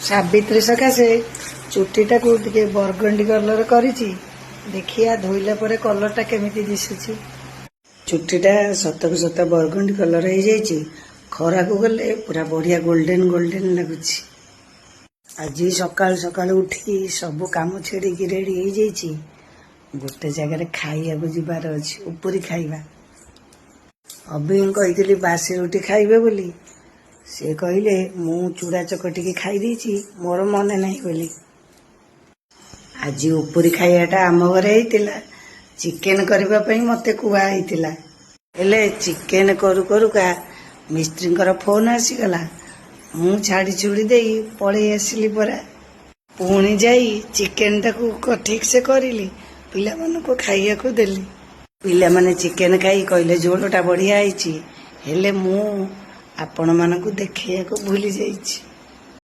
सावित्री सकाशे चुटीटा को टिके burgundy colour करिछि देखिया धोइला परे कलरटा केमिति दिसुछि। चुटीटा सतक सत बरगंडी कलर हो जाइछि खरा को गले पूरा बढ़िया गोल्डन गोल्डन लगुछि। आज सकाल सकाल उठी सब काम छेड़ी रेडी हो जाइछि गोटे जगह खाइया को जिबार अछि उपरी खाइबा। अभी कही बासी रुटी खाइबे बोली से कहले मु चूड़ा चकटिकी खाई देछि मोर मन नहीं बोली। आज उपरी खाइयाटा आम घरे होइतिला चिकेन करबा पई मते कुआ होइतिला हेले चिकेन करू करूका मिस्त्री फोन आसीगला मु छाड़ी छुड़ी देई पड़े आसिली परा पुणी जाई चिकेन टाकू ठीक से करिली पिला मन को खाइया को देली। पिला माने चिकेन खाई कहले झोलटा बढ़िया आइछि हेले मु आपण मानकु देखैया को भूली जाइछि।